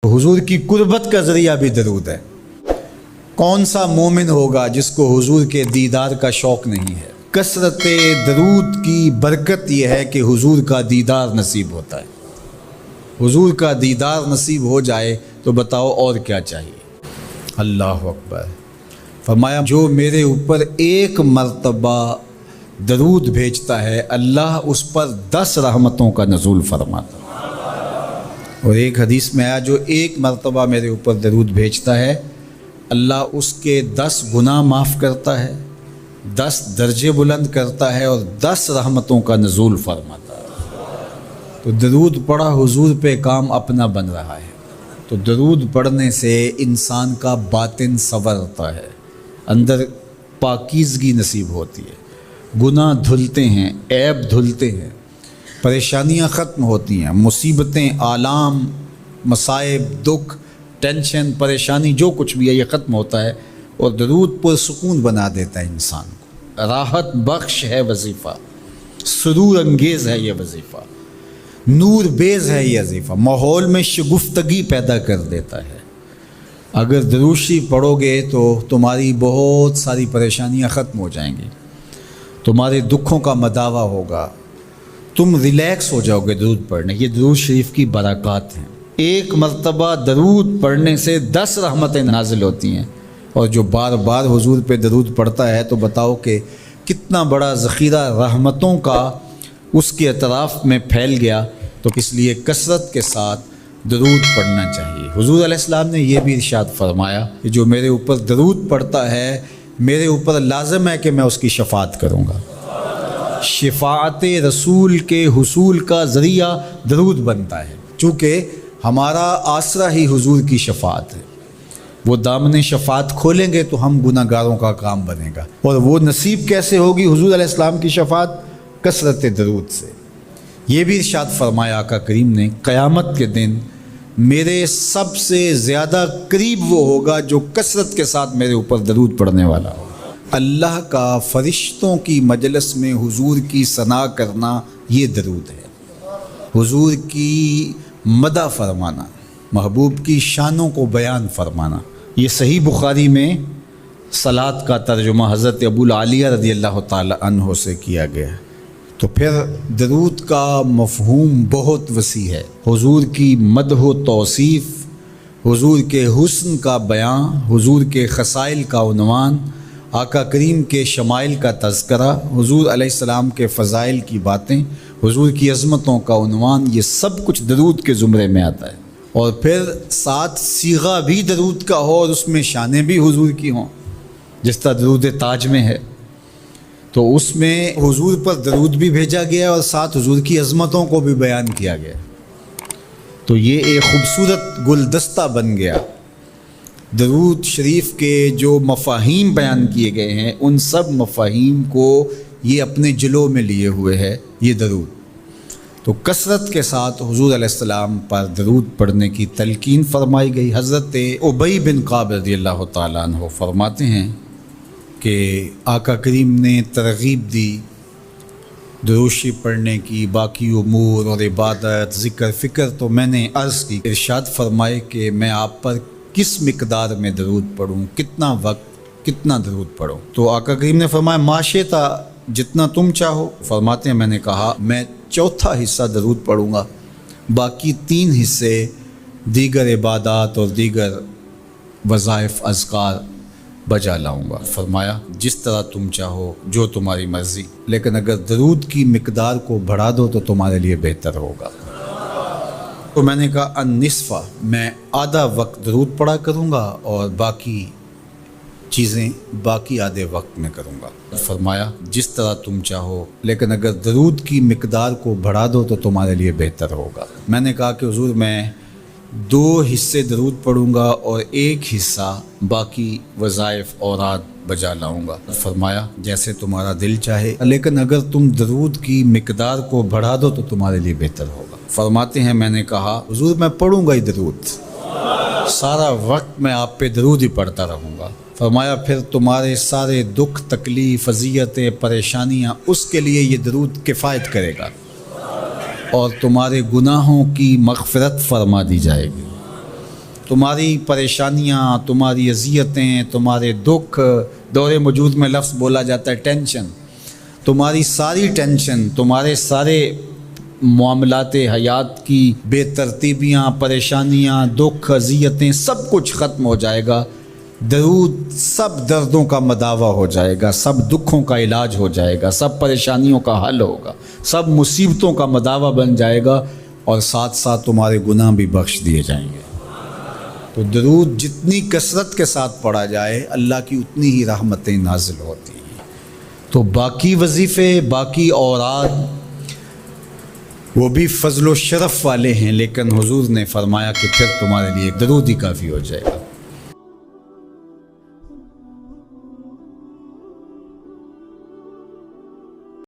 हुजूर की कुर्बत का ज़रिया भी दरूद है। कौन सा मोमिन होगा जिसको हुजूर के दीदार का शौक़ नहीं है। कसरत दरूद की बरकत यह है कि हुजूर का दीदार नसीब होता है। हुजूर का दीदार नसीब हो जाए तो बताओ और क्या चाहिए। अल्लाह अकबर। फरमाया जो मेरे ऊपर एक मर्तबा दरूद भेजता है अल्लाह उस पर 10 रहमतों का नज़ूल फरमाता है। और एक हदीस में आया जो एक मर्तबा मेरे ऊपर दरूद भेजता है अल्लाह उसके 10 गुनाह माफ़ करता है, 10 दर्जे बुलंद करता है और 10 रहमतों का नज़ूल फरमाता है। तो दरूद पढ़ा हुजूर पे काम अपना बन रहा है। तो दरूद पढ़ने से इंसान का बातिन संवरता है, अंदर पाकीज़गी नसीब होती है, गुनाह धुलते हैं, ऐब धुलते हैं, परेशानियां ख़त्म होती हैं, मुसीबतें, आलाम, मसाइब, दुख, टेंशन, परेशानी जो कुछ भी है ये ख़त्म होता है। और दरूद पुरसुकून बना देता है इंसान को। राहत बख्श है वजीफ़ा, सुरूर अंगेज़ है ये वजीफ़ा, नूर बेज़ है ये वजीफ़ा, माहौल में शगुफ्तगी पैदा कर देता है। अगर दरूद शरीफ पढ़ोगे तो तुम्हारी बहुत सारी परेशानियां ख़त्म हो जाएंगी, तुम्हारे दुखों का मदावा होगा, तुम रिलैक्स हो जाओगे दरूद पढ़ने। ये दरूद शरीफ की बरक़ात हैं। एक मर्तबा दरूद पढ़ने से 10 रहमतें नाजिल होती हैं। और जो बार बार हुजूर पे दरूद पढ़ता है तो बताओ कि कितना बड़ा ज़ख़ीरा रहमतों का उसके अतराफ़ में फैल गया। तो इसलिए कसरत के साथ दरूद पढ़ना चाहिए। हुजूर अलैहिस्सलाम ने यह भी इरशाद फरमाया कि जो मेरे ऊपर दरूद पढ़ता है मेरे ऊपर लाज़िम है कि मैं उसकी शफ़ाअत करूँगा। शफ़ाअत रसूल के हुसूल का ज़रिया दरूद बनता है। चूँकि हमारा आसरा ही हुजूर की शफ़ाअत है। वो दामन शफ़ाअत खोलेंगे तो हम गुनाहगारों का काम बनेगा। और वो नसीब कैसे होगी हुजूर अलैहिस्सलाम की शफ़ाअत? कसरत दरूद से। ये भी इरशाद फरमाया आका करीम ने क़यामत के दिन मेरे सबसे ज़्यादा करीब वो होगा जो कसरत के साथ मेरे ऊपर दरूद पढ़ने वाला हो। अल्लाह का फ़रिश्तों की मजलिस में हुजूर की सना करना ये दरूद है। हुजूर की मदह फरमाना, महबूब की शानों को बयान फरमाना। ये सही बुखारी में सलात का तर्जुमा हज़रत अबूल आलिया रज़ियल्लाहु ताला अन्हो से किया गया है। तो फिर दरूद का मफ़हूम बहुत वसी है। हुजूर की मदह व तौसीफ़, हुजूर के हुस्न का बयान, हुजूर के ख़साइल का उन्वान, आका करीम के शमाइल का तज़करा, हुजूर अलैहिस्सलाम के फ़ज़ाइल की बातें, हुजूर की अज़मतों का उन्वान, ये सब कुछ दरूद के ज़ुमरे में आता है। और फिर साथ सीगा भी दरूद का हो और उसमें शानें भी हुजूर की हों, जिस तरह दरूद ताज में है। तो उसमें हुजूर पर दरूद भी भेजा गया और साथ हुजूर की अज़मतों को भी बयान किया गया। तो ये एक ख़ूबसूरत गुलदस्ता बन गया। दरूद शरीफ के जो मफ़ाहीम बयान किए गए हैं उन सब मफ़ाहीम को ये अपने जिलो में लिए हुए है ये दरूद। तो कसरत के साथ हुजूर अलैहिस्सलाम पर दरूद पढ़ने की तलकीन फरमाई गई। हज़रत उबई बिन काब रज़ियल्लाहु ताला अन्हु फरमाते हैं कि आका करीम ने तरग़ीब दी दरूद शरीफ पढ़ने की, बाकी उमूर और इबादत, ज़िक्र, फ़िक्र। तो मैंने अर्ज़ की, इरशाद फरमाए कि मैं आप पर किस मिक़दार में दरूद पढ़ूँ, कितना वक्त, कितना दरूद पढ़ूँ। तो आका करीम ने फरमाया माशेता, जितना तुम चाहो। फरमाते हैं मैंने कहा मैं 4था हिस्सा दरूद पढ़ूँगा, बाकी 3 हिस्से दीगर इबादत और दीगर वज़ाइफ़ अज़कार बजा लाऊँगा। फरमाया जिस तरह तुम चाहो, जो तुम्हारी मर्ज़ी, लेकिन अगर दरूद की मिक़दार को बढ़ा दो तो तुम्हारे लिए बेहतर होगा। तो मैंने कहा अन्निस्फ़ा, मैं आधा वक्त दरूद पढ़ा करूँगा और बाकी चीज़ें बाकी आधे वक्त में करूँगा। फरमाया जिस तरह तुम चाहो, लेकिन अगर दरूद की मिक़दार को बढ़ा दो तो तुम्हारे लिए बेहतर होगा। मैंने कहा कि हुज़ूर मैं 2 हिस्से दरूद पढ़ूँगा और 1 हिस्सा बाकी वज़ाइफ़ औरात बजा लाऊँगा। फरमाया जैसे तुम्हारा दिल चाहे, लेकिन अगर तुम दरूद की मिक़दार को बढ़ा दो तो तुम्हारे लिए बेहतर होगा। फरमाते हैं मैंने कहा हुज़ूर मैं पढ़ूँगा ही दरूद, सारा वक्त मैं आप पे दरूद ही पढ़ता रहूँगा। फरमाया फिर तुम्हारे सारे दुख, तकलीफ़, अज़ियतें, परेशानियाँ, उसके लिए ये दरूद किफ़ायत करेगा और तुम्हारे गुनाहों की मग़फ़िरत फरमा दी जाएगी। تمہاری پریشانیاں، تمہاری اذیتیں، تمہارے دکھ، دور موجود میں لفظ بولا جاتا ہے ٹینشن، تمہاری ساری ٹینشن، تمہارے سارے معاملات حیات کی بے ترتیبیاں، پریشانیاں، دکھ، اذیتیں، سب کچھ ختم ہو جائے گا۔ درود سب دردوں کا مداوع ہو جائے گا، سب دکھوں کا علاج ہو جائے گا، سب پریشانیوں کا حل ہوگا، سب مصیبتوں کا مداوع بن جائے گا، اور ساتھ ساتھ تمہارے گناہ بھی بخش دیے جائیں گے۔ تو درود جتنی کثرت کے ساتھ پڑھا جائے اللہ کی اتنی ہی رحمتیں نازل ہوتی ہیں۔ تو باقی وظیفے، باقی اوراد وہ بھی فضل و شرف والے ہیں، لیکن حضور نے فرمایا کہ پھر تمہارے لیے ایک درود ہی کافی ہو جائے گا۔